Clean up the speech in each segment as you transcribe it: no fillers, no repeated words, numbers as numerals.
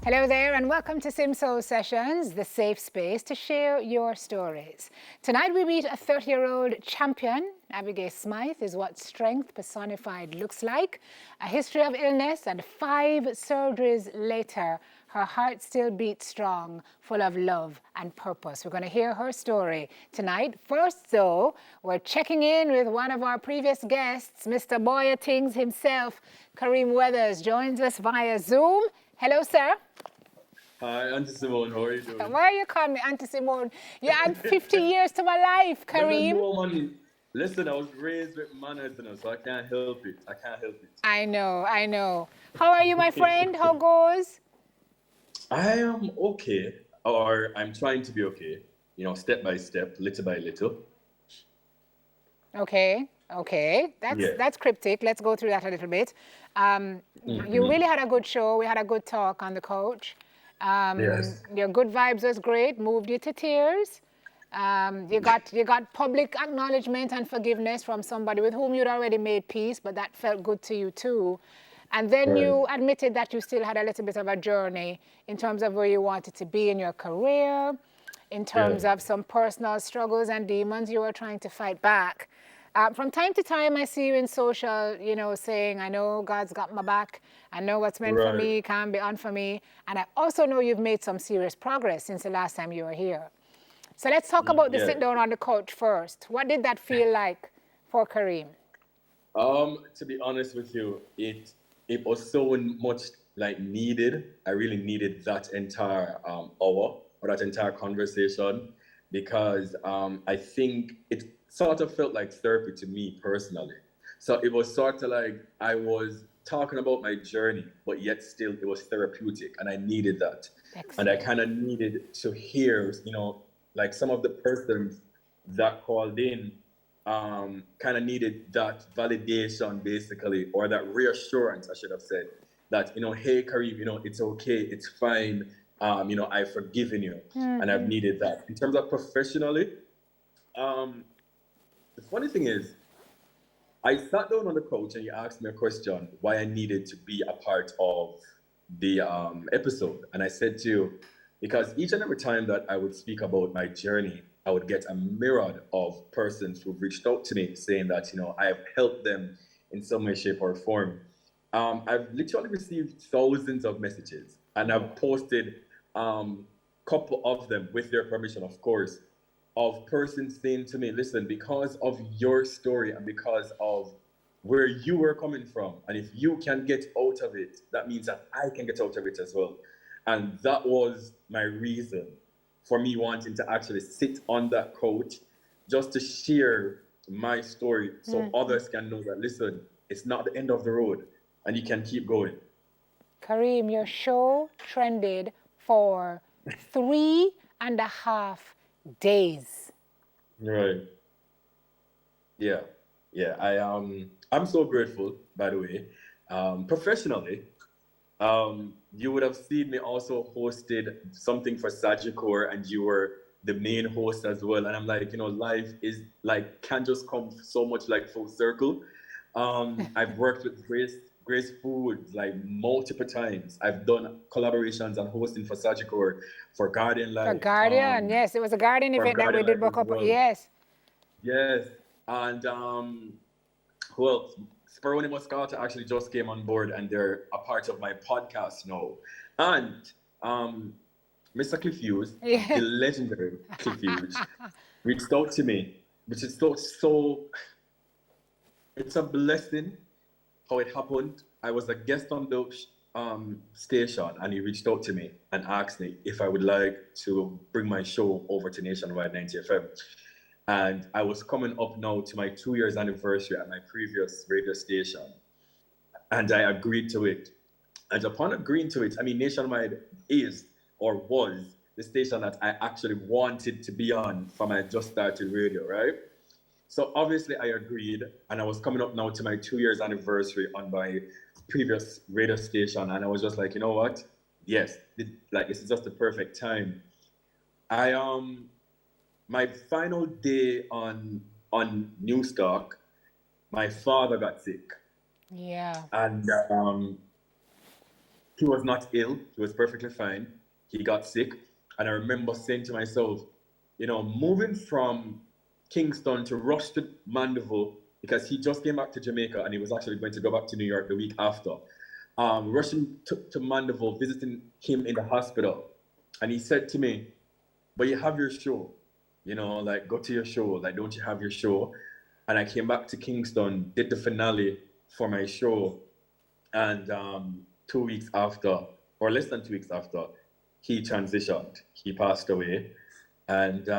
Hello there and welcome to Simsoul Sessions, the safe space to share your stories. Tonight we meet a 30-year-old champion. Abi-Gaye Smythe is what strength personified looks like. A history of illness and 5 surgeries later, her heart still beats strong, full of love and purpose. We're going to hear her story tonight. First though, we're checking in with one of our previous guests, Mr. Boy of Things himself. Kareem Weathers joins us via Zoom. Hello, sir. Hi, Auntie Simone. How are you doing? Why are you calling me Auntie Simone? You add 50 years to my life, Kareem. No, money. Listen, I was raised with manners, so I can't help it. I can't help it. I know. How are you, my friend? How goes? I am okay, or I'm trying to be okay. Step by step, little by little. Okay. That's cryptic. Let's go through that a little bit. You really had a good show. We had a good talk on the couch. Yes. Your good vibes was great. Moved you to tears. You got public acknowledgement and forgiveness from somebody with whom you'd already made peace, but that felt good to you too. And then you admitted that you still had a little bit of a journey in terms of where you wanted to be in your career, in terms of some personal struggles and demons you were trying to fight back. From time to time, I see you in social, saying, I know God's got my back. I know what's meant for me can't be on for me. And I also know you've made some serious progress since the last time you were here. So let's talk about the sit down on the couch first. What did that feel like for Kareem? To be honest with you, it was so much like needed. I really needed that entire hour or that entire conversation because I think it sort of felt like therapy to me personally. So it was sort of like I was talking about my journey, but yet still it was therapeutic, and I needed that. Excellent. And I kind of needed to hear, like some of the persons that called in kind of needed that validation basically, or that reassurance, I should have said, that, hey, Kareem, it's okay, it's fine. I've forgiven you. And I've needed that. In terms of professionally, the funny thing is, I sat down on the couch and you asked me a question why I needed to be a part of the episode. And I said to you, because each and every time that I would speak about my journey, I would get a myriad of persons who've reached out to me saying that, I have helped them in some way, shape, or form. I've literally received thousands of messages, and I've posted couple of them with their permission, of course, of persons saying to me, listen, because of your story and because of where you were coming from, and if you can get out of it, that means that I can get out of it as well. And that was my reason for me wanting to actually sit on that couch just to share my story so others can know that, listen, it's not the end of the road and you can keep going. Kareem, your show trended for 3.5 days. Right. Yeah. I'm so grateful, by the way. Professionally, you would have seen me also hosted something for Sagicor, and you were the main host as well. And I'm like, life is like can just come so much like full circle. I've worked with Grace Foods like multiple times. I've done collaborations and hosting for Sagicor, for Guardian Life. For Guardian, yes, it was a Guardian event that we did book up. Yes. Yes, and who else? Speroni Moscata actually just came on board, and they're a part of my podcast now. And Mr. Cliff Hughes, the legendary Cliff Hughes, reached out to me, which is so. It's a blessing how it happened. I was a guest on the station, and he reached out to me and asked me if I would like to bring my show over to Nationwide 90 FM. And I was coming up now to my 2 years anniversary at my previous radio station. And I agreed to it. And upon agreeing to it, Nationwide is or was the station that I actually wanted to be on from my just started radio, right? So obviously I agreed, and I was coming up now to my 2 years anniversary on my previous radio station. And I was just like, you know what? Yes, this is just the perfect time. My final day on Newstalk, my father got sick. Yeah. And He was not ill. He was perfectly fine. He got sick. And I remember saying to myself, moving from Kingston to rush to Mandeville, because he just came back to Jamaica and he was actually going to go back to New York the week after. Rushing to Mandeville, visiting him in the hospital. And he said to me, but you have your show, go to your show. Like, don't you have your show? And I came back to Kingston, did the finale for my show. And 2 weeks after, or less than 2 weeks after, he transitioned. He passed away. And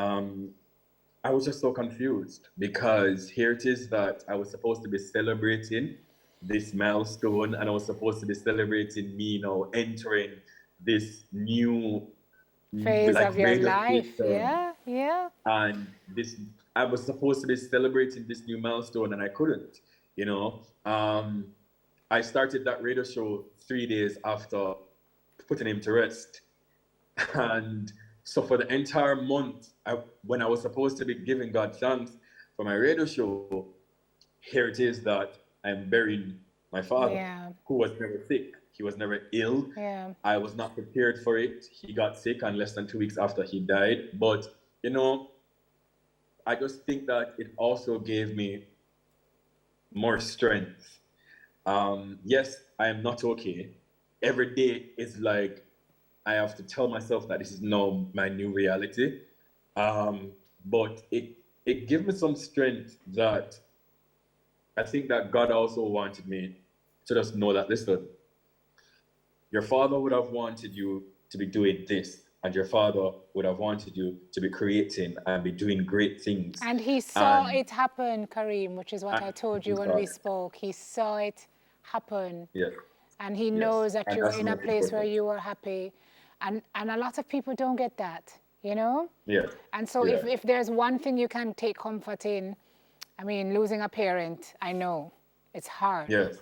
I was just so confused, because here it is that I was supposed to be celebrating this milestone, and I was supposed to be celebrating me entering this new phase of your life. station. Yeah. And I was supposed to be celebrating this new milestone, and I couldn't. I started that radio show 3 days after putting him to rest. And so for the entire month, when I was supposed to be giving God thanks for my radio show, here it is that I'm burying my father, who was never sick. He was never ill. Yeah. I was not prepared for it. He got sick, and less than 2 weeks after he died. But, I just think that it also gave me more strength. Yes, I am not okay. Every day is like I have to tell myself that this is now my new reality. But it gave me some strength that I think that God also wanted me to just know that, listen, your father would have wanted you to be doing this, and your father would have wanted you to be creating and be doing great things. And he saw it happen, Kareem, which is what I told you when we spoke. He saw it happen. Yes. And he knows that you're in a place where you are happy. And a lot of people don't get that, Yeah. And so if there's one thing you can take comfort in, I mean, losing a parent, I know, it's hard. Yes.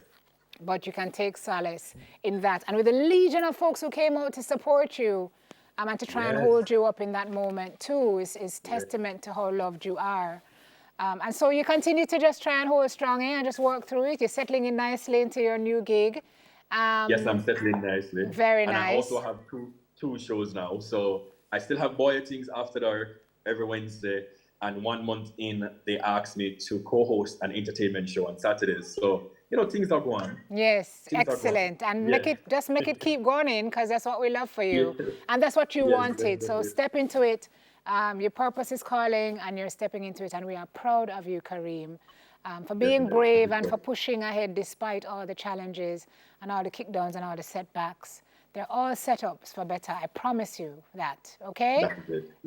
But you can take solace in that. And with the legion of folks who came out to support you, and to try and hold you up in that moment too is testament to how loved you are. And so you continue to just try and hold strong and just work through it. You're settling in nicely into your new gig. Yes, I'm settling nicely. Very nice. And I also have two shows now. So I still have Boy Things After Dark every Wednesday. And 1 month in, they asked me to co-host an entertainment show on Saturdays. So, things are going. Yes, excellent. And make it keep going, because that's what we love for you. And that's what you wanted. So step into it. Your purpose is calling, and you're stepping into it. And we are proud of you, Kareem, for being brave and for pushing ahead despite all the challenges and all the kickdowns and all the setbacks. They're all setups for better. I promise you that, okay?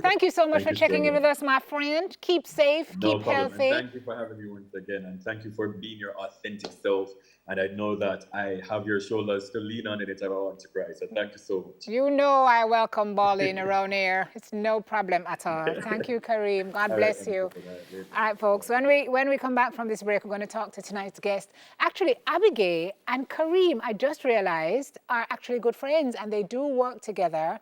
Thank you so much for checking in with us, my friend. Keep safe, keep healthy. And thank you for having me once again. And thank you for being your authentic self. And I know that I have your shoulders to lean on anytime I want to cry. So thank you so much. You know I welcome balling around here. It's no problem at all. Thank you, Kareem. God bless you. All right, folks. When we come back from this break, we're going to talk to tonight's guest. Actually, Abi-Gaye and Kareem, I just realized, are actually good friends, and they do work together.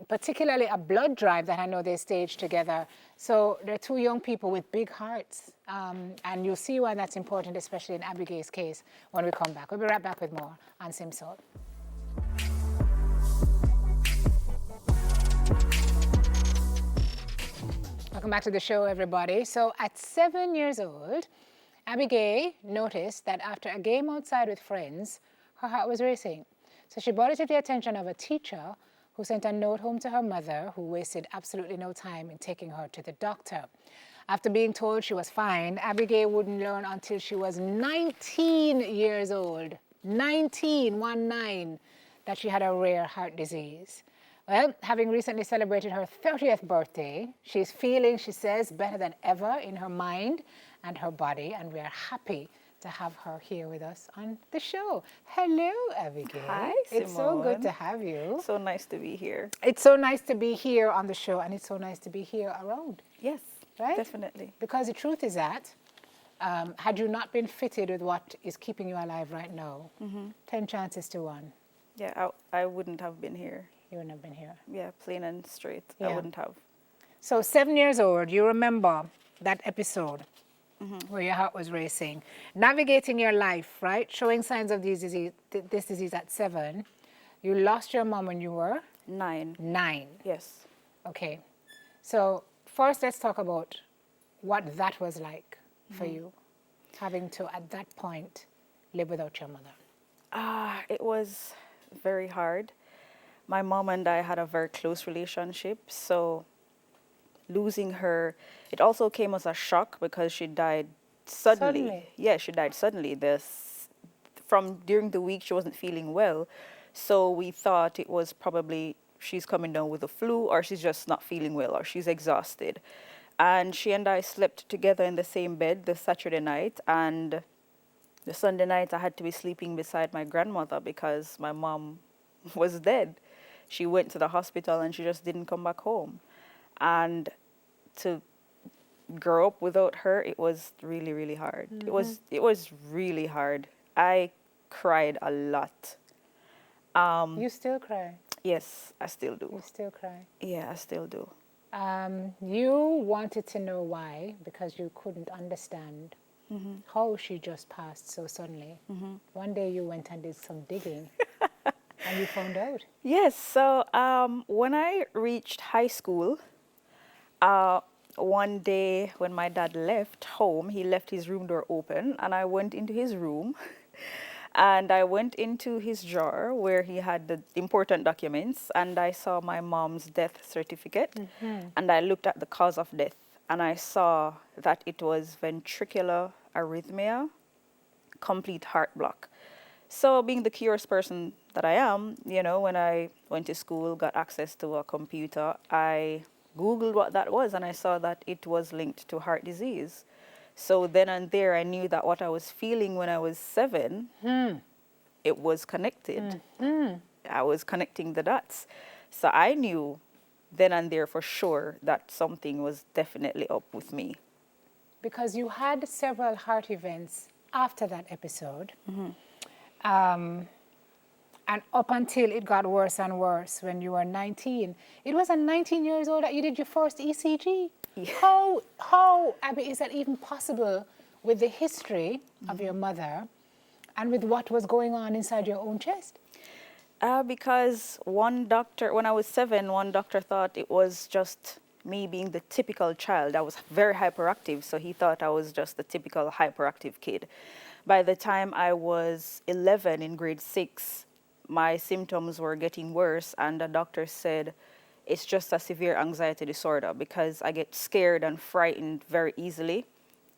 Particularly a blood drive that I know they staged together. So they're two young people with big hearts. And you'll see why that's important, especially in Abi-Gaye's case, when we come back. We'll be right back with more on Simsol. Welcome back to the show, everybody. So at 7 years old, Abi-Gaye noticed that after a game outside with friends, her heart was racing. So she brought it to the attention of a teacher who sent a note home to her mother, who wasted absolutely no time in taking her to the doctor. After being told she was fine, Abi-Gaye wouldn't learn until she was 19 years old, 19, that she had a rare heart disease. Well, having recently celebrated her 30th birthday, she's feeling, she says, better than ever in her mind and her body, and we are happy to have her here with us on the show. Hello, Abi-Gaye. Hi, Simone. It's so good to have you. So nice to be here. It's so nice to be here on the show, and it's so nice to be here around. Yes, right? Definitely. Because the truth is that, had you not been fitted with what is keeping you alive right now, 10 chances to 1. Yeah, I wouldn't have been here. You wouldn't have been here. Yeah, plain and straight. Yeah. I wouldn't have. So 7 years old, you remember that episode where your heart was racing, navigating your life, right? Showing signs of this disease at 7. You lost your mom when you were 9. 9. Yes. Okay. So first, let's talk about what that was like for you, having to, at that point, live without your mother. It was very hard. My mom and I had a very close relationship, so losing her, it also came as a shock because she died suddenly. Suddenly? Yeah, she died suddenly. From during the week, she wasn't feeling well, so we thought it was probably she's coming down with a flu, or she's just not feeling well, or she's exhausted. And she and I slept together in the same bed the Saturday night, and the Sunday night I had to be sleeping beside my grandmother because my mom was dead. She went to the hospital and she just didn't come back home. And to grow up without her, it was really, really hard. It was really hard. I cried a lot. You still cry. Yes, I still do. You still cry. Yeah, I still do. You wanted to know why because you couldn't understand how she just passed so suddenly. One day you went and did some digging and you found out. Yes, so when I reached high school, one day when my dad left home, he left his room door open, and I went into his room. And I went into his drawer where he had the important documents, and I saw my mom's death certificate. And I looked at the cause of death, and I saw that it was ventricular arrhythmia, complete heart block. So, being the curious person that I am, when I went to school, got access to a computer, I Googled what that was, and I saw that it was linked to heart disease. So then and there, I knew that what I was feeling when I was 7, it was connected. I was connecting the dots. So I knew then and there for sure that something was definitely up with me. Because you had several heart events after that episode. And up until it got worse and worse when you were 19. It was at 19 years old that you did your first ECG. Yeah. How, Abby, is that even possible with the history of your mother and with what was going on inside your own chest? Because one doctor, when I was 7, one doctor thought it was just me being the typical child. I was very hyperactive, so he thought I was just the typical hyperactive kid. By the time I was 11 in grade 6, my symptoms were getting worse, and the doctor said it's just a severe anxiety disorder because I get scared and frightened very easily.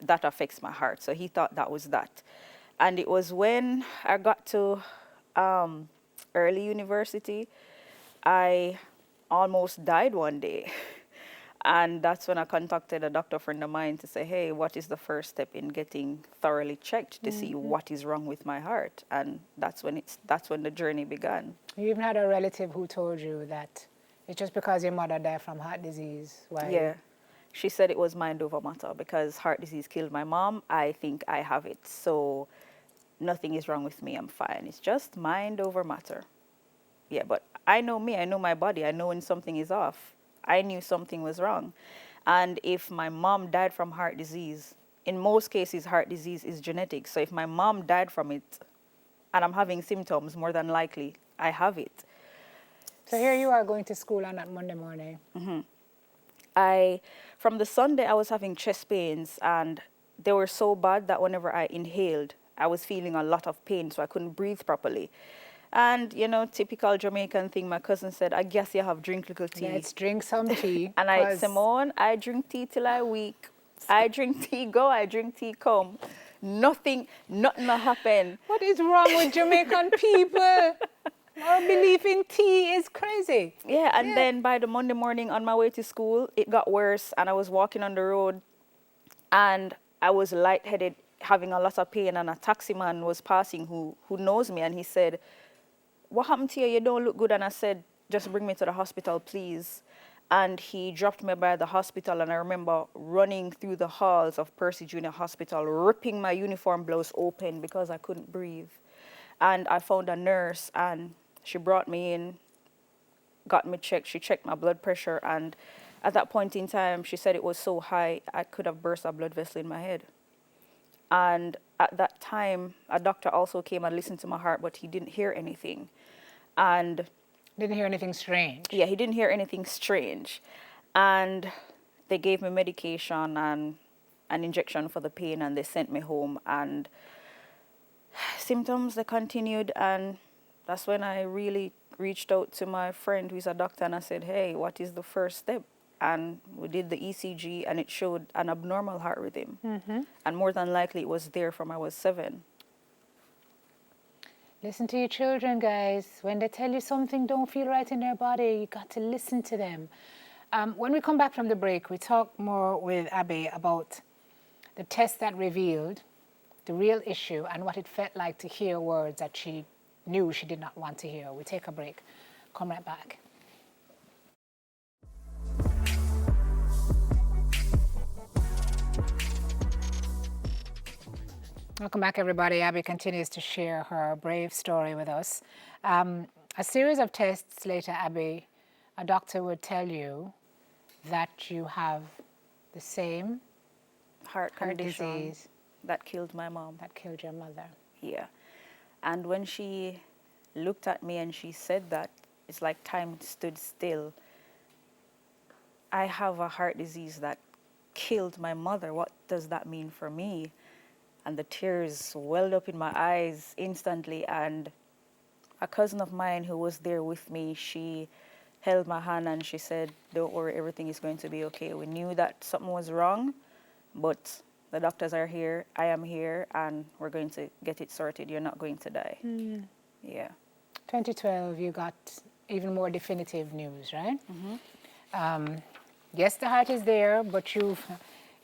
That affects my heart. So he thought that was that. And it was when I got to early university, I almost died one day. And that's when I contacted a doctor friend of mine to say, hey, what is the first step in getting thoroughly checked to see what is wrong with my heart? And that's when the journey began. You even had a relative who told you that it's just because your mother died from heart disease. Why? Yeah. She said it was mind over matter because heart disease killed my mom. I think I have it. So nothing is wrong with me. I'm fine. It's just mind over matter. Yeah, but I know me. I know my body. I know when something is off. I knew something was wrong. And if my mom died from heart disease, in most cases, heart disease is genetic. So if my mom died from it and I'm having symptoms, more than likely, I have it. So here you are going to school on that Monday morning. From the Sunday, I was having chest pains, and they were so bad that whenever I inhaled, I was feeling a lot of pain, so I couldn't breathe properly. And, typical Jamaican thing, my cousin said, I guess you have drink little tea. Let's drink some tea. And Simone, I drink tea till I weak. I drink tea go, I drink tea come. Nothing will happen. What is wrong with Jamaican people? Our belief in tea is crazy. Yeah, and then by the Monday morning on my way to school, it got worse, and I was walking on the road, and I was lightheaded, having a lot of pain, and a taxi man was passing who knows me, and he said, what happened to you? You don't look good. And I said, just bring me to the hospital, please. And he dropped me by the hospital, and I remember running through the halls of Percy Junior Hospital, ripping my uniform blouse open because I couldn't breathe. And I found a nurse, and she brought me in, got me checked. She checked my blood pressure, and at that point in time, she said it was so high, I could have burst a blood vessel in my head. And at that time, a doctor also came and listened to my heart, but he didn't hear anything. And Didn't hear anything strange. yeah, he didn't hear anything strange. And they gave me medication and an injection for the pain, and they sent me home. And symptoms, they continued. And that's when I really reached out to my friend who's a doctor, and I said, hey, what is the first step? And we did the ECG, and it showed an abnormal heart rhythm. And more than likely, it was there from I was 7. Listen to your children, guys. When they tell you something don't feel right in their body, you got to listen to them. When we come back from the break, we talk more with Abi about the test that revealed the real issue and what it felt like to hear words that she knew she did not want to hear. We take a break. Come right back. Welcome back, everybody. Abi continues to share her brave story with us. A series of tests later, Abi, a doctor would tell you that you have the same Heart heart condition disease that killed my mom. that killed your mother. Yeah. And when she looked at me and she said that, it's like time stood still. I have a heart disease that killed my mother. What does that mean for me? And the tears welled up in my eyes instantly. And a cousin of mine who was there with me, she held my hand and she said, don't worry, everything is going to be okay. We knew that something was wrong, but the doctors are here, I am here, and we're going to get it sorted. You're not going to die. Yeah. 2012, you got even more definitive news, right? Yes, the heart is there, but you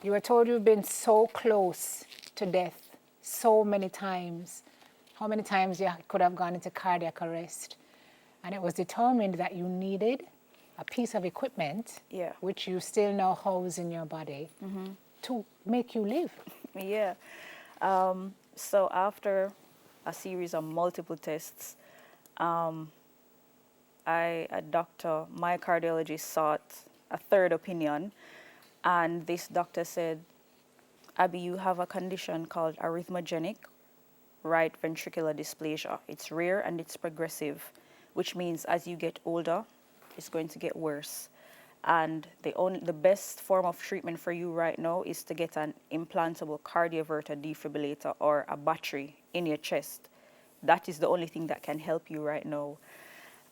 were told you've been so close to death so many times. How many times you could have gone into cardiac arrest? And it was determined that you needed a piece of equipment, Yeah. which you still now house in your body, to make you live. Yeah. So after a series of multiple tests, a doctor, my cardiologist, sought a third opinion, and this doctor said, Abi, you have a condition called arrhythmogenic right ventricular dysplasia. It's rare and it's progressive, which means as you get older, it's going to get worse. And the best form of treatment for you right now is to get an implantable cardioverter defibrillator or a battery in your chest. That is the only thing that can help you right now.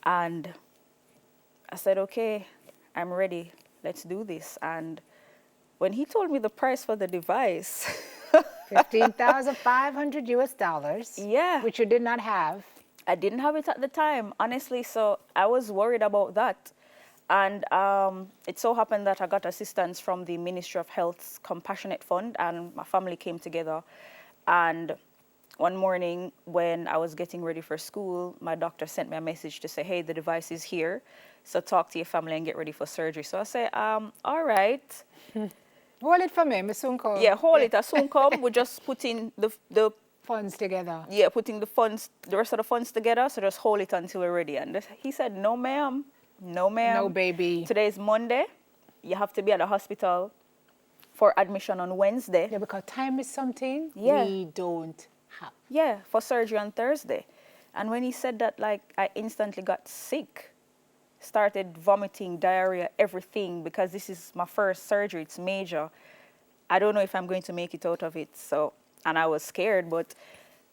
And I said, okay, I'm ready. Let's do this. And when he told me the price for the device, $15,500 US, yeah, which you did not have. I didn't have it at the time, honestly, so I was worried about that. And it so happened that I got assistance from the Ministry of Health's Compassionate Fund, and my family came together. And one morning when I was getting ready for school, my doctor sent me a message to say, hey, the device is here, so talk to your family and get ready for surgery. So I said, all right. Hold it for me, I soon come. Yeah, hold it. I soon come. We're just putting the Funds together. yeah, putting the rest of the funds together. So just hold it until we're ready. And he said, no, ma'am. No, ma'am. No, baby. Today is Monday. You have to be at the hospital for admission on Wednesday. Yeah, because time is something Yeah. we don't have. Yeah, for surgery on Thursday. And when he said that, like, I instantly got sick. Started vomiting, diarrhea, everything, because this is my first surgery. It's major. I don't know if I'm going to make it out of it. So, and I was scared, but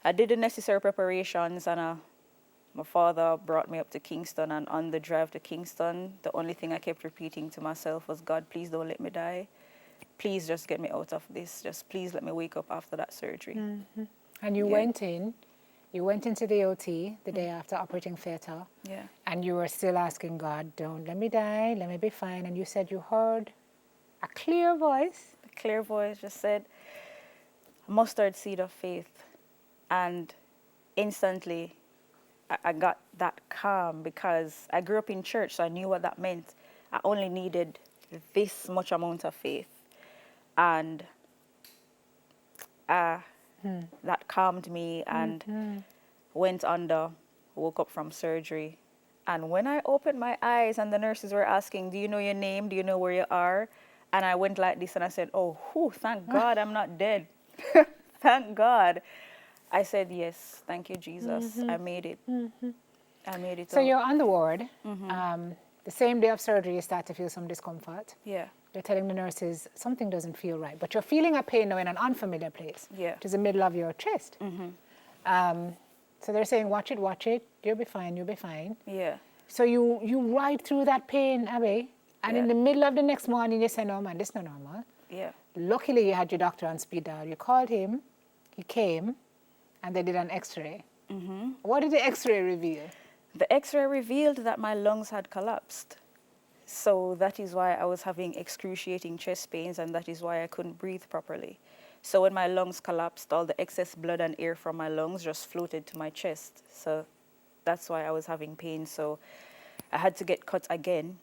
I did the necessary preparations, and my father brought me up to Kingston, and on the drive to Kingston, the only thing I kept repeating to myself was, God, please don't let me die. Please just get me out of this. Just please let me wake up after that surgery. And you Yeah. went into the OT the day after operating theater, Yeah. and you were still asking God, don't let me die, let me be fine. And you said you heard a clear voice. A clear voice just said, mustard seed of faith. And instantly, I got that calm because I grew up in church, so I knew what that meant. I only needed this much amount of faith. And that calmed me and went under, woke up from surgery. And when I opened my eyes and the nurses were asking, do you know your name? Do you know where you are? And I went like this and I said, oh, whew, thank God I'm not dead. Thank God. I said, yes, thank you, Jesus. I made it. I made it So out. you're on the ward. The same day of surgery, you start to feel some discomfort. Yeah. You're telling the nurses something doesn't feel right, but you're feeling a pain now in an unfamiliar place, Yeah. which is the middle of your chest. So they're saying, watch it, you'll be fine, you'll be fine. Yeah. So you ride through that pain, Abi, and in Yeah. the middle of the next morning, you say, no, man, this is not normal. Yeah. Luckily, you had your doctor on speed dial. You called him, he came, and they did an x-ray. What did the x-ray reveal? The x-ray revealed that my lungs had collapsed. So that is why I was having excruciating chest pains, and that is why I couldn't breathe properly. So when my lungs collapsed, all the excess blood and air from my lungs just floated to my chest. So that's why I was having pain. So I had to get cut again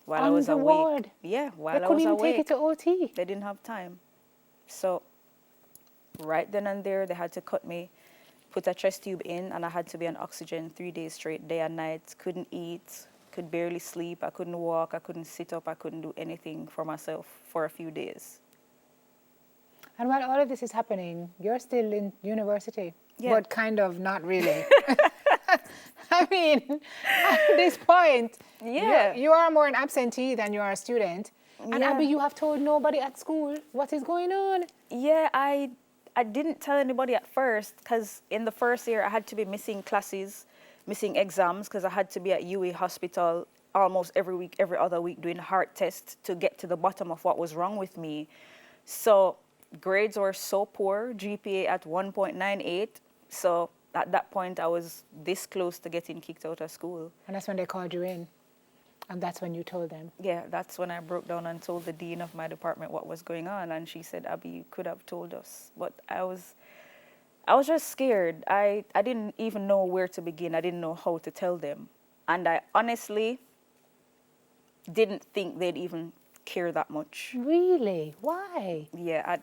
while I On was the awake. ward? Yeah, They while I couldn't was even awake. take it to OT. They didn't have time. So right then and there, they had to cut me, put a chest tube in, and I had to be on oxygen 3 days straight, day and night. Couldn't eat, could barely sleep. I couldn't walk. I couldn't sit up. I couldn't do anything for myself for a few days. And while all of this is happening, you're still in university, Yeah. but kind of not really. I mean, at this point, Yeah. you are more an absentee than you are a student. And Yeah. Abby, you have told nobody at school what is going on. Yeah, I didn't tell anybody at first because in the first year I had to be missing classes, missing exams because I had to be at UA hospital almost every week, every other week doing heart tests to get to the bottom of what was wrong with me. So grades were so poor, GPA at 1.98. So at that point I was this close to getting kicked out of school. And that's when they called you in. And that's when you told them. Yeah, that's when I broke down and told the dean of my department what was going on, and she said, Abby, you could have told us. But I was just scared. I didn't even know where to begin. I didn't know how to tell them. And I honestly didn't think they'd even care that much. Really? Why? Yeah,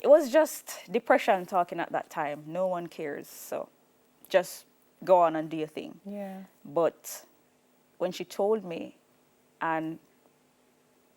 it was just depression talking at that time. No one cares, so just go on and do your thing. Yeah. But when she told me, and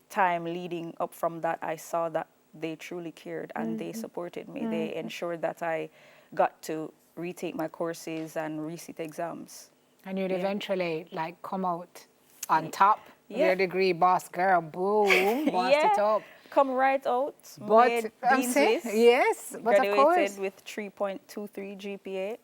time leading up from that, I saw that they truly cared and they supported me. They ensured that I got to retake my courses and resit exams. And you'd eventually like come out on top with Yeah. your degree, boss girl, boom, bossed it up. Come right out. But made I'm dean's saying, list, yes, but of graduated course. with 3.23 GPA.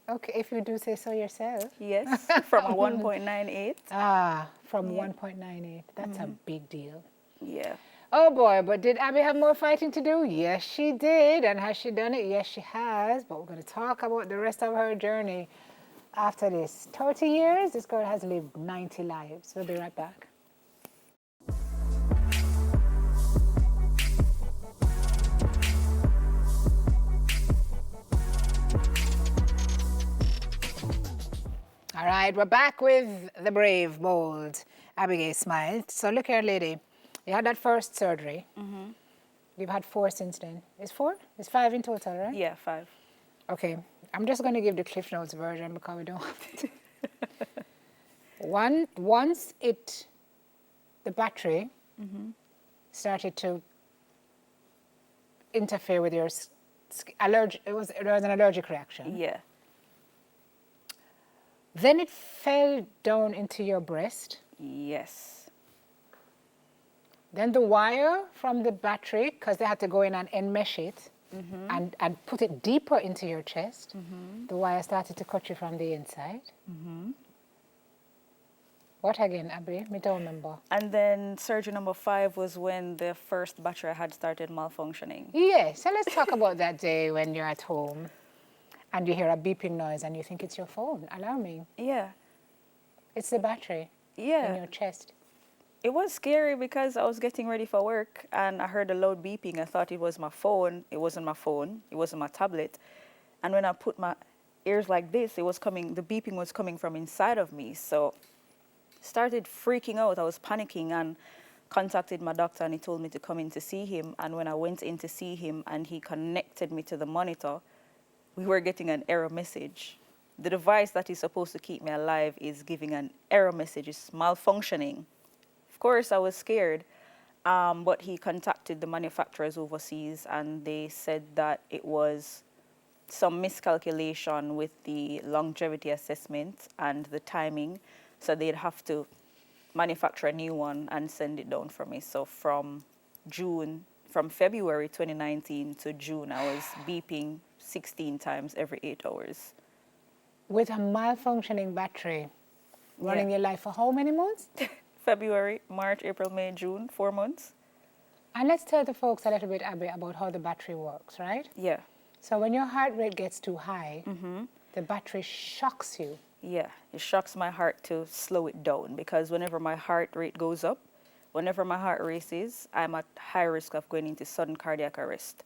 Okay, if you do say so yourself. Yes, from a 1.98. Ah, from 1.98. That's a big deal. Yeah. Oh boy, but did Abby have more fighting to do? Yes, she did. And has she done it? Yes, she has. But we're going to talk about the rest of her journey after this. 30 years, this girl has lived 90 lives. We'll be right back. All right, we're back with the brave, bold Abi-Gaye Smythe. So look here, lady. You had that first surgery. You've had 4 since then. Is 4? It's 5 in total, right? Yeah, 5. Okay. I'm just going to give the Cliff Notes version because we don't have it. Once the battery started to interfere with your there was an allergic reaction. Yeah. Then it fell down into your breast. Yes. Then the wire from the battery, because they had to go in and enmesh it and put it deeper into your chest, the wire started to cut you from the inside. What again, Abby? Me don't remember. And then surgery number 5 was when the first battery had started malfunctioning. Yeah, so let's talk about that day when you're at home and you hear a beeping noise and you think it's your phone alarming. Yeah. It's the battery in Yeah. your chest. It was scary because I was getting ready for work and I heard a loud beeping. I thought it was my phone. It wasn't my phone. It wasn't my tablet. And when I put my ears like this, the beeping was coming from inside of me. So started freaking out. I was panicking and contacted my doctor, and he told me to come in to see him. And when I went in to see him and he connected me to the monitor, we were getting an error message. The device that is supposed to keep me alive is giving an error message. It's malfunctioning. Of course, I was scared, but he contacted the manufacturers overseas, and they said that it was some miscalculation with the longevity assessment and the timing. So they'd have to manufacture a new one and send it down for me. So from February 2019 to June, I was beeping 16 times every 8 hours. With a malfunctioning battery, running your life for how many months? February, March, April, May, June, 4 months. And let's tell the folks a little bit, Abby, about how the battery works, right? Yeah. So when your heart rate gets too high, the battery shocks you. Yeah, it shocks my heart to slow it down because whenever my heart rate goes up, whenever my heart races, I'm at high risk of going into sudden cardiac arrest.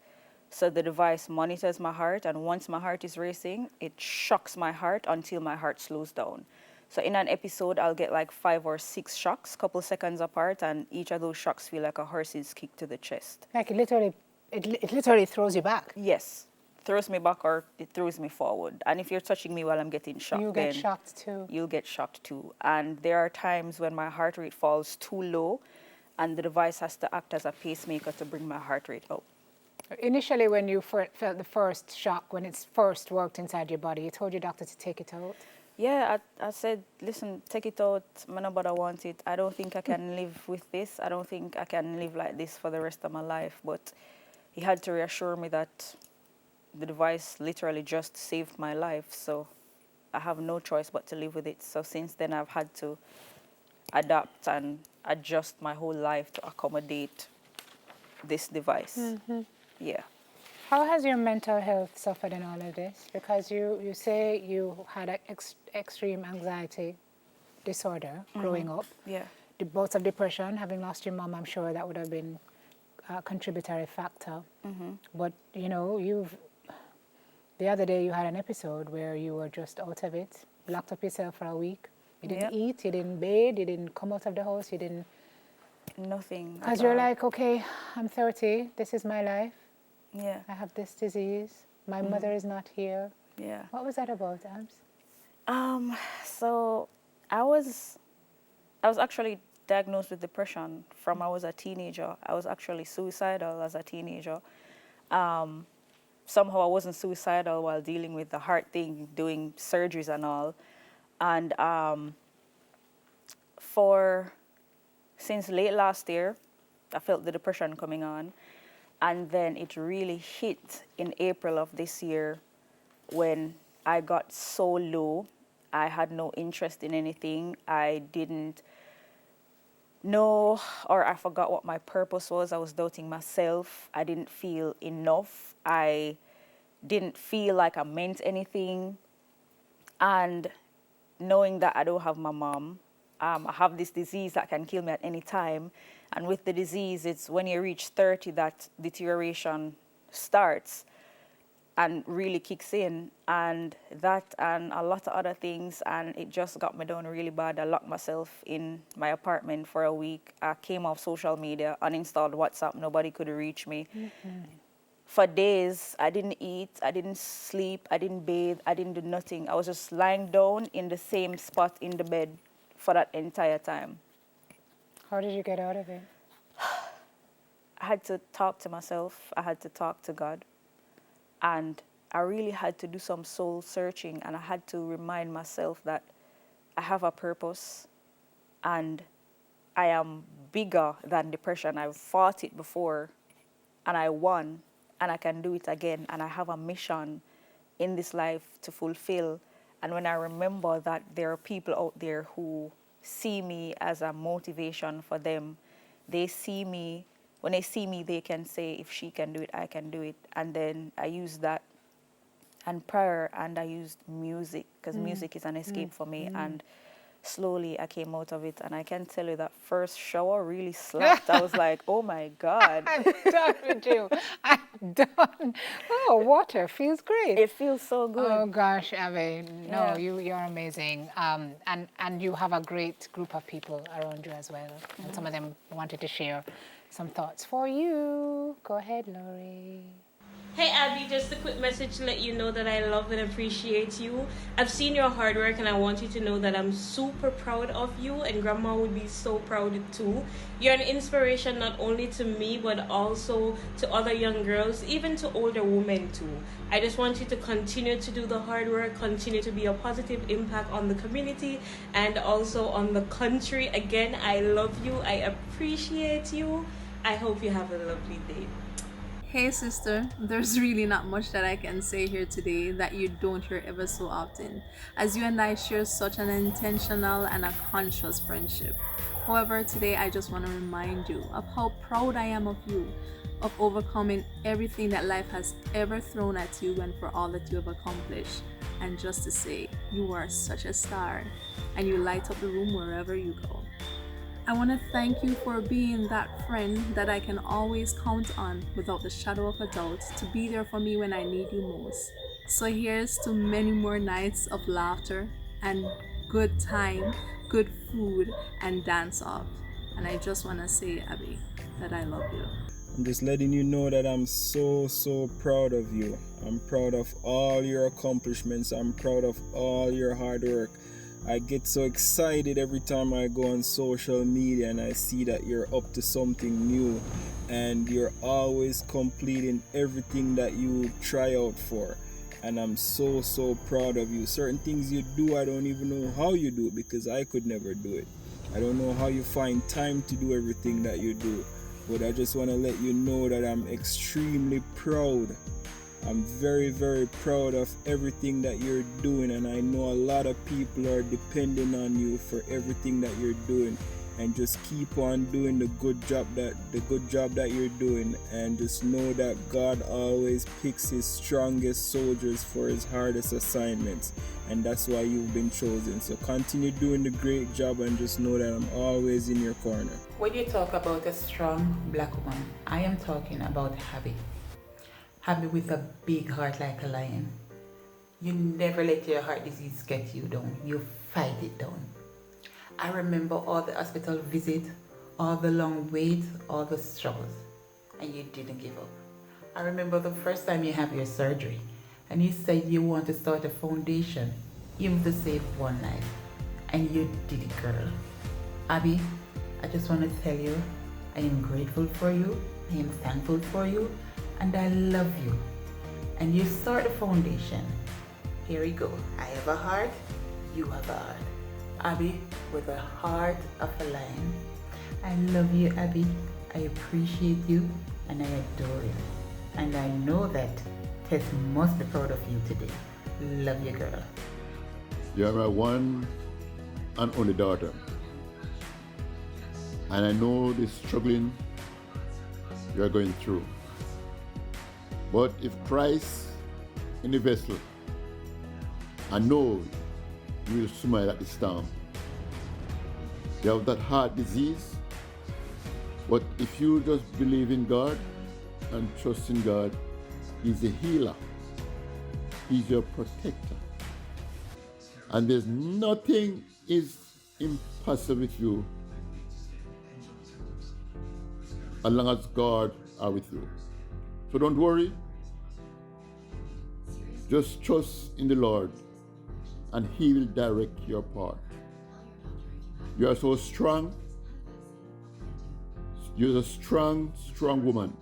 So the device monitors my heart, and once my heart is racing, it shocks my heart until my heart slows down. So in an episode, I'll get like 5 or 6 shocks, couple seconds apart, and each of those shocks feel like a horse's kick to the chest. Like it literally throws you back. Yes, throws me back or it throws me forward. And if you're touching me while I'm getting shocked, You get shocked too. you'll get shocked too. And there are times when my heart rate falls too low, and the device has to act as a pacemaker to bring my heart rate up. Initially, when you felt the first shock, when it's first worked inside your body, you told your doctor to take it out. Yeah, I said, listen, take it out. Nobody want it. I don't think I can live with this. I don't think I can live like this for the rest of my life. But he had to reassure me that the device literally just saved my life. So I have no choice but to live with it. So since then, I've had to adapt and adjust my whole life to accommodate this device. Yeah. How has your mental health suffered in all of this? Because you say you had an extreme anxiety disorder growing up. Yeah. The bouts of depression, having lost your mom, I'm sure that would have been a contributory factor. But, you know, the other day you had an episode where you were just out of it, locked up yourself for a week. You didn't eat, you didn't bathe, you didn't come out of the house, you didn't... Nothing. Because you're like, okay, I'm 30, this is my life. Yeah. I have this disease. My mother is not here. Yeah. What was that about, Abs? So I was actually diagnosed with depression from I was a teenager. I was actually suicidal as a teenager. Somehow I wasn't suicidal while dealing with the heart thing, doing surgeries and all. And since late last year, I felt the depression coming on. And then it really hit in April of this year when I got so low. I had no interest in anything. I didn't know, or I forgot what my purpose was. I was doubting myself. I didn't feel enough. I didn't feel like I meant anything. And knowing that I don't have my mom, I have this disease that can kill me at any time. And with the disease, it's when you reach 30 that deterioration starts and really kicks in. And that and a lot of other things. And it just got me down really bad. I locked myself in my apartment for a week. I came off social media, uninstalled WhatsApp. Nobody could reach me. For days, I didn't eat, I didn't sleep, I didn't bathe, I didn't do nothing. I was just lying down in the same spot in the bed for that entire time. How did you get out of it? I had to talk to myself. I had to talk to God. And I really had to do some soul searching, and I had to remind myself that I have a purpose and I am bigger than depression. I've fought it before and I won, and I can do it again, and I have a mission in this life to fulfill. And when I remember that there are people out there who see me as a motivation for them, when they see me, they can say, if she can do it, I can do it. And then I used that and prayer, and I used music, because music is an escape for me. And slowly I came out of it, and I can tell you that first shower really slapped. I was like, oh my God. I'm done with you. I'm done. Oh, water feels great. It feels so good. Oh gosh, Abby, no, Yeah. you're amazing. And you have a great group of people around you as well. And some of them wanted to share some thoughts for you. Go ahead, Laurie. Hey Abby, just a quick message to let you know that I love and appreciate you. I've seen your hard work and I want you to know that I'm super proud of you, and Grandma would be so proud too. You're an inspiration not only to me but also to other young girls, even to older women too. I just want you to continue to do the hard work, continue to be a positive impact on the community and also on the country. Again, I love you, I appreciate you. I hope you have a lovely day. Hey sister, there's really not much that I can say here today that you don't hear ever so often, as you and I share such an intentional and a conscious friendship. However, today I just want to remind you of how proud I am of you, of overcoming everything that life has ever thrown at you and for all that you have accomplished. And just to say, you are such a star and you light up the room wherever you go. I want to thank you for being that friend that I can always count on without the shadow of a doubt to be there for me when I need you most. So here's to many more nights of laughter and good time, good food and dance off. And I just want to say, Abby, that I love you. I'm just letting you know that I'm so proud of you. I'm proud of all your accomplishments. I'm proud of all your hard work. I get so excited every time I go on social media and I see that you're up to something new and you're always completing everything that you try out for. And I'm so proud of you. Certain things you do, I don't even know how you do it because I could never do it. I don't know how you find time to do everything that you do. But I just want to let you know that I'm extremely proud. I'm very proud of everything that you're doing, and I know a lot of people are depending on you for everything that you're doing. And just keep on doing the good job that you're doing, and just know that God always picks his strongest soldiers for his hardest assignments, and that's why you've been chosen. So continue doing the great job and just know that I'm always in your corner. When you talk about a strong black woman, I am talking about Abby. Abby with a big heart like a lion. You never let your heart disease get you down. You fight it down. I remember all the hospital visits, all the long wait, all the struggles, and you didn't give up. I remember the first time you have your surgery, and you said you want to start a foundation, even to save one life, and you did it, girl. Abby, I just want to tell you, I am grateful for you, I am thankful for you, and I love you. And you start a foundation. Here we go. I have a heart, you have a heart. Abby with a heart of a lion. I love you, Abby. I appreciate you and I adore you. And I know that Tess must be proud of you today. Love you, girl. You're my one and only daughter. And I know the struggling you're going through. But if Christ in the vessel, I know you will smile at the storm. You have that heart disease, but if you just believe in God and trust in God, He's a healer. He's your protector. And there's nothing is impossible with you as long as God are with you. So don't worry. Just trust in the Lord and He will direct your path. You are so strong. You're a strong woman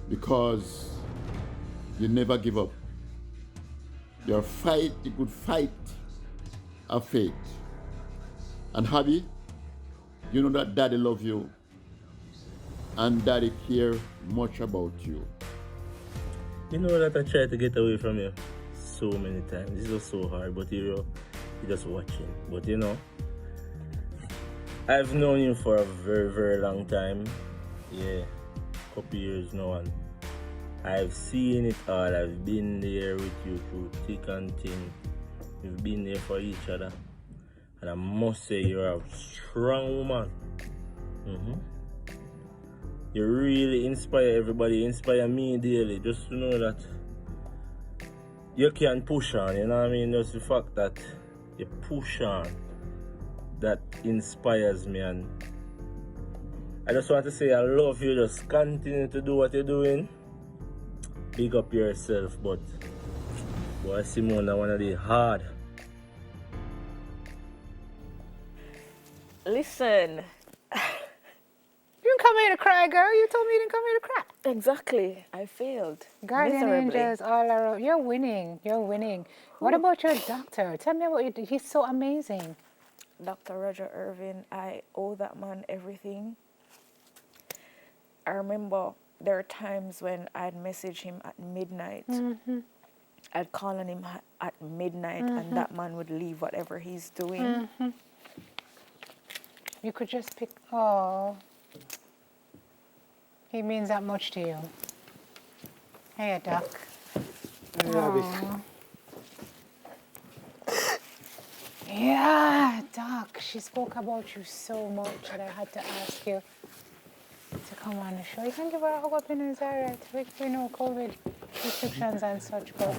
because you never give up. You could fight of faith. And Abby, you know that Daddy loves you and Daddy care much about you. You know that I tried to get away from you so many times. It's just so hard, but you're just watching. But you know, I've known you for a very long time. Yeah, couple years now, and I've seen it all. I've been there with you through thick and thin. We've been there for each other. And I must say, you're a strong woman. You really inspire everybody, inspire me daily, just to know that you can push on, you know what I mean? Just the fact that you push on, that inspires me. And I just want to say I love you. Just continue to do what you're doing. big up yourself, but boy, Simone, that one of the hard. Listen, You didn't come here to cry, girl. You told me you didn't come here to cry. exactly. I failed Guardian miserably. angels all around. You're winning. You're winning. What about your doctor? Tell me about you. He's so amazing. Dr. Roger Irvin, I owe that man everything. I remember there are times when I'd message him at midnight. I'd call on him at midnight, and that man would leave whatever he's doing. You could just pick. Oh, he means that much to you. Hey, Doc. Aw. Yeah, Doc. She spoke about you so much that I had to ask you to come on the show. You can give her a hug up in his area. With, you know, COVID restrictions and such. But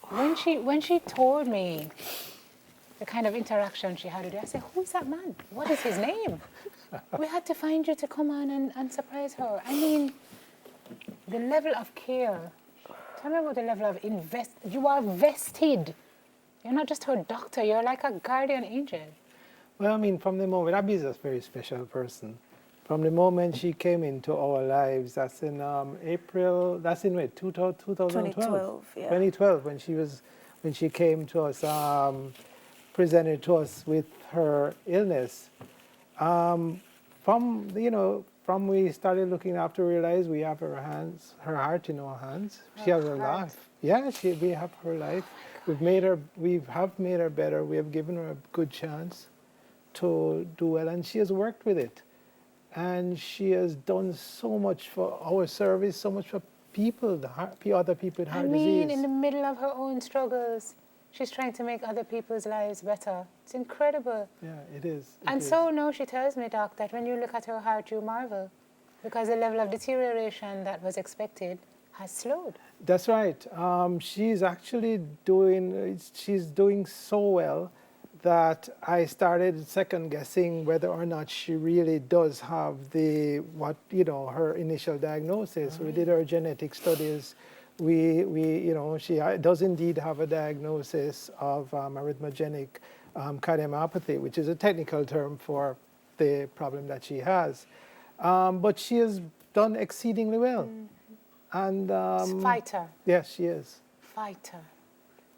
when she told me the kind of interaction she had with you, I said, "Who's that man? What is his name?" We had to find you to come on and surprise her. I mean, the level of care. Tell me about the level of You are vested. You're not just her doctor. You're like a guardian angel. Well, I mean, from the moment, Abby is a very special person. From the moment she came into our lives, that's in April, that's in wait, 2012? 2012, yeah. 2012, when she came to us, presented to us with her illness. From we started looking after, we realized we have her heart in our hands. She has her life. Yeah, we have her life. We have made her better. We have given her a good chance to do well, and she has worked with it. And she has done so much for our service, so much for people, other people with heart disease. In the middle of her own struggles, she's trying to make other people's lives better. It's incredible. Yeah, it is. So now she tells me, Doc, that when you look at her heart, you marvel because the level of deterioration that was expected has slowed. That's right. She's actually doing so well that I started second guessing whether or not she really does have her initial diagnosis. We did her genetic studies. She does indeed have a diagnosis of arrhythmogenic cardiomyopathy, which is a technical term for the problem that she has. But she has done exceedingly well. And Fighter. yes, she is. Fighter.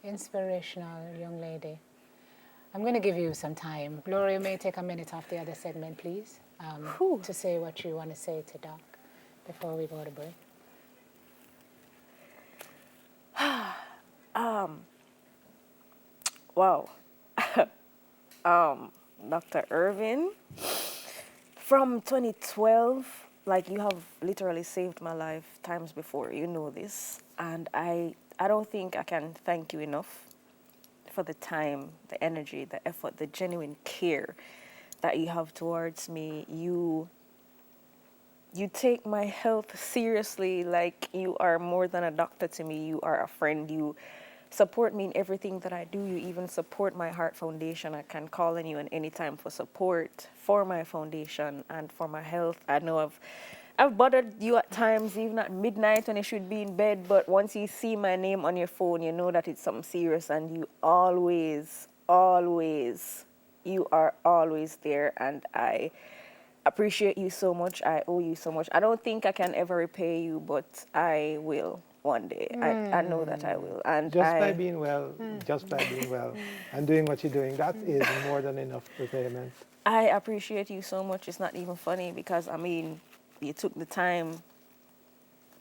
Inspirational young lady. I'm going to give you some time. Gloria, may take a minute off the other segment, please, to say what you want to say to Doc before we go to break. Wow. Dr. Irvin, from 2012, like, you have literally saved my life times before, you know this. And I don't think I can thank you enough for the time, the energy, the effort, the genuine care that you have towards me. You take my health seriously, like you are more than a doctor to me. You are a friend. You support me in everything that I do. You even support my heart foundation. I can call on you at any time for support for my foundation and for my health. I know I've bothered you at times, even at midnight when you should be in bed, but once you see my name on your phone, you know that it's something serious, and you you are always there, and I appreciate you so much. I owe you so much. I don't think I can ever repay you, but I will one day. I know that I will. And by being well, and doing what you're doing, that is more than enough repayment. I appreciate you so much. It's not even funny because, I mean, you took the time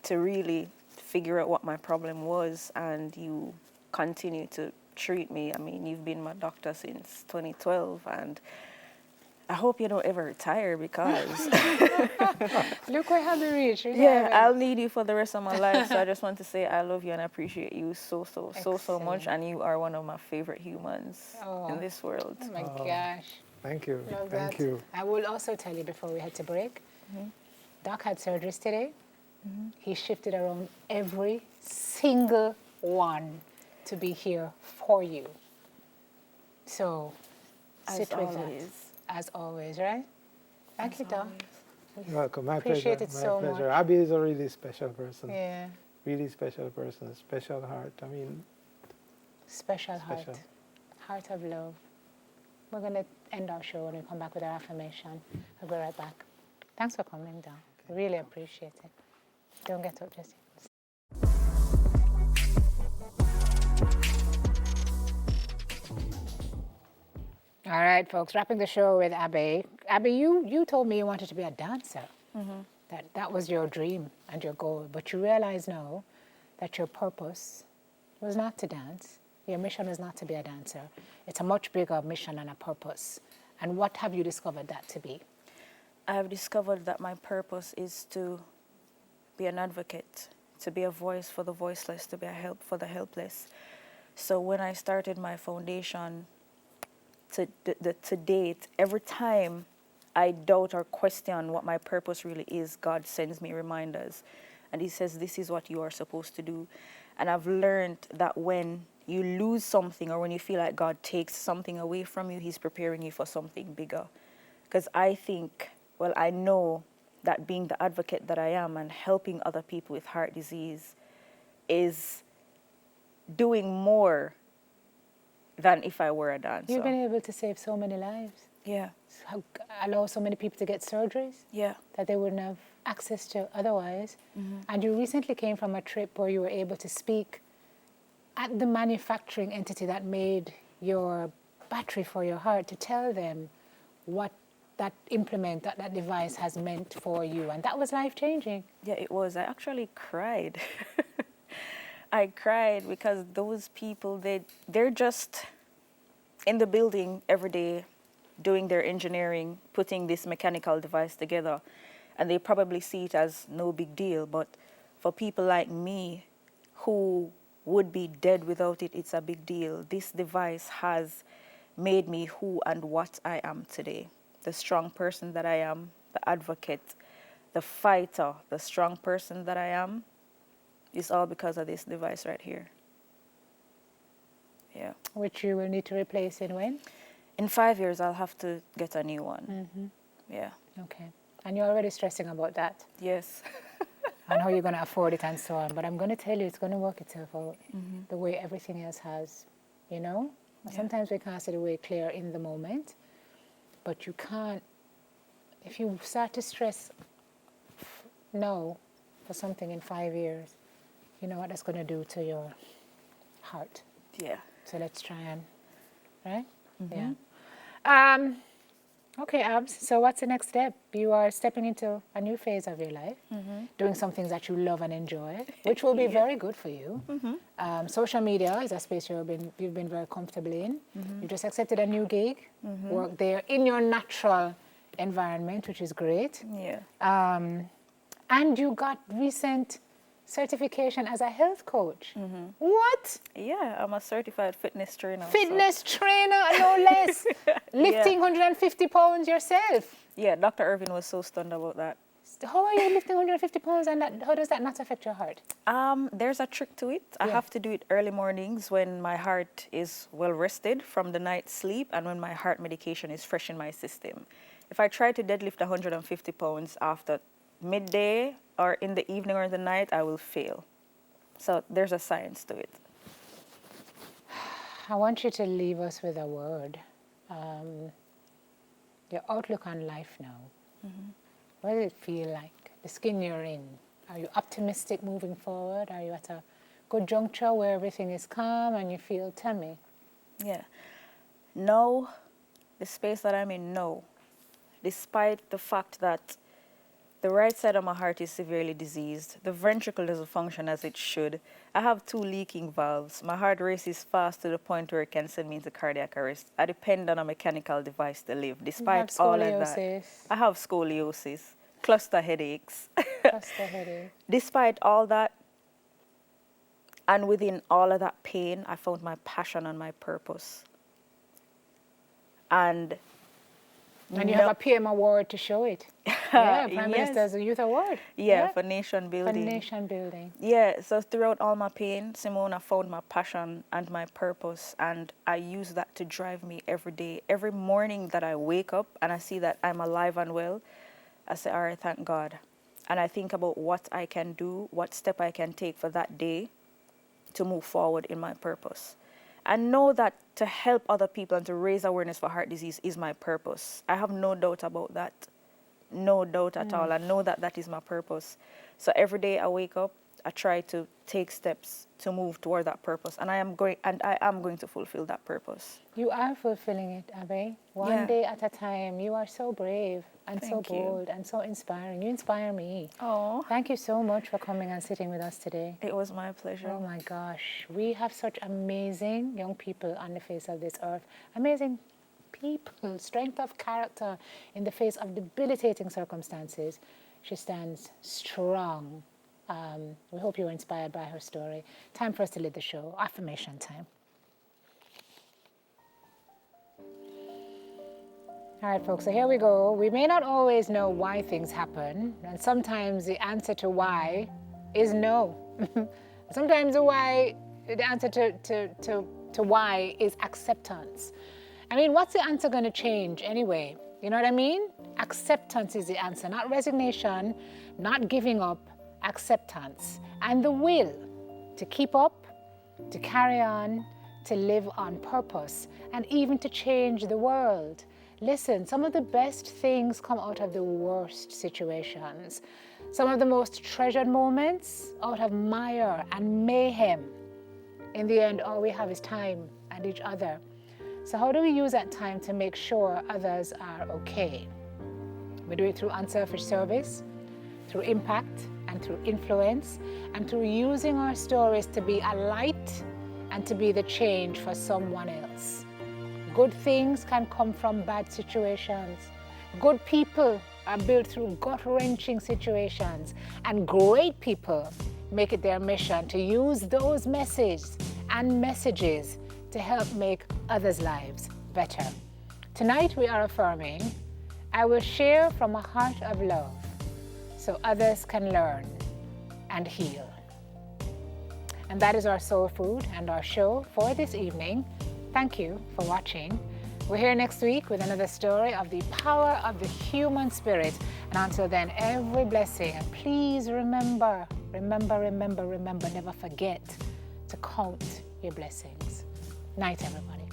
to really figure out what my problem was, and you continue to treat me. I mean, you've been my doctor since 2012, and I hope you don't ever retire because... Look where have we reached. Yeah, I'll need you for the rest of my life. So I just want to say I love you and I appreciate you so much. And you are one of my favorite humans in this world. Oh my gosh. Thank you. Love Thank that. you. I will also tell you before we head to break, Doc had surgeries today. He shifted around every single one to be here for you. So sit with that. As always, right? Thank you, Doc. You're welcome. My Appreciate pleasure. it My so pleasure. much. Abby is a really special person. Yeah, Really special person. Special heart. I mean, special special. heart. Heart of love. We're going to end our show when we come back with our affirmation. I'll be right back. Thanks for coming down. Really appreciate it. Don't get up just yet. All right, folks, wrapping the show with Abi. Abi, you told me you wanted to be a dancer. That was your dream and your goal. But you realize now that your purpose was not to dance. Your mission was not to be a dancer. It's a much bigger mission and a purpose. And what have you discovered that to be? I have discovered that my purpose is to be an advocate, to be a voice for the voiceless, to be a help for the helpless. So when I started my foundation, to date, every time I doubt or question what my purpose really is, God sends me reminders. And he says, this is what you are supposed to do. And I've learned that when you lose something or when you feel like God takes something away from you, he's preparing you for something bigger. Because I think, well, I know that being the advocate that I am and helping other people with heart disease is doing more than if I were a dancer. You've been able to save so many lives. Yeah, Allow so many people to get surgeries yeah. that they wouldn't have access to otherwise. And you recently came from a trip where you were able to speak at the manufacturing entity that made your battery for your heart to tell them what that implement, that device has meant for you. And that was life-changing. Yeah, it was. I actually cried. I cried because those people, they're just in the building every day doing their engineering, putting this mechanical device together, and they probably see it as no big deal. But for people like me who would be dead without it, it's a big deal. This device has made me who and what I am today. The strong person that I am, the advocate, the fighter, the strong person that I am, is all because of this device right here. Yeah. Which you will need to replace in when? In 5 years, I'll have to get a new one. Yeah. Okay. And you're already stressing about that. Yes. And how you're going to afford it and so on. But I'm going to tell you, it's going to work itself out the way everything else has, you know? Yeah. Sometimes we can't see the way clear in the moment, but you can't, if you start to stress no for something in 5 years, you know what that's going to do to your heart. Yeah. So let's try and, right? Yeah. Okay, Abs, so what's the next step? You are stepping into a new phase of your life, doing some things that you love and enjoy, which will be very good for you. Social media is a space you've been very comfortable in. You just accepted a new gig, work there in your natural environment, which is great. Yeah. And you got recent certification as a health coach. What? Yeah, I'm a certified fitness trainer. Fitness trainer, no less. Lifting 150 pounds yourself. Yeah, Dr. Irvin was so stunned about that. How are you lifting 150 pounds and how does that not affect your heart? There's a trick to it. I have to do it early mornings when my heart is well rested from the night's sleep and when my heart medication is fresh in my system. If I try to deadlift 150 pounds after midday or in the evening or in the night, I will fail. So there's a science to it. I want you to leave us with a word. Your outlook on life now. What does it feel like? The skin you're in. Are you optimistic moving forward? Are you at a good juncture where everything is calm and you feel, tell me? Yeah. No, the space that I'm in, no. Despite the fact that the right side of my heart is severely diseased. The ventricle doesn't function as it should. I have 2 leaking valves. My heart races fast to the point where it can send me into cardiac arrest. I depend on a mechanical device to live. Despite all of that, I have scoliosis, cluster headaches. Cluster headache. Despite all that, and within all of that pain, I found my passion and my purpose. And you have a PM award to show it. Yeah, Prime Minister's Youth Award. Yeah, for nation building. For nation building. Yeah, so throughout all my pain, Simona found my passion and my purpose, and I use that to drive me every day. Every morning that I wake up and I see that I'm alive and well, I say, all right, thank God. And I think about what I can do, what step I can take for that day to move forward in my purpose. And know that to help other people and to raise awareness for heart disease is my purpose. I have no doubt about that. No doubt at all. I know that that is my purpose. So every day I wake up, I try to take steps to move toward that purpose. And I am going to fulfill that purpose. You are fulfilling it, Abi. One day at a time. You are so brave and so Thank you. bold and so inspiring. You inspire me. Oh, Thank you so much for coming and sitting with us today. it was my pleasure. Oh my gosh. We have such amazing young people on the face of this earth. Amazing people, strength of character in the face of debilitating circumstances. She stands strong. We hope you were inspired by her story. Time for us to lead the show. Affirmation time. All right, folks, so here we go. We may not always know why things happen, and sometimes the answer to why is no. Sometimes the answer to why is acceptance. I mean, what's the answer going to change anyway? You know what I mean? Acceptance is the answer, not resignation, not giving up, acceptance. And the will to keep up, to carry on, to live on purpose, and even to change the world. Listen, some of the best things come out of the worst situations. Some of the most treasured moments out of mire and mayhem. In the end, all we have is time and each other. So how do we use that time to make sure others are okay? We do it through unselfish service, through impact and through influence, and through using our stories to be a light and to be the change for someone else. Good things can come from bad situations. Good people are built through gut-wrenching situations, and great people make it their mission to use those messages to help make others' lives better. Tonight we are affirming, I will share from a heart of love so others can learn and heal. And that is our soul food and our show for this evening. Thank you for watching. We're here next week with another story of the power of the human spirit. And until then, every blessing. And please remember, never forget to count your blessings. Night, everybody.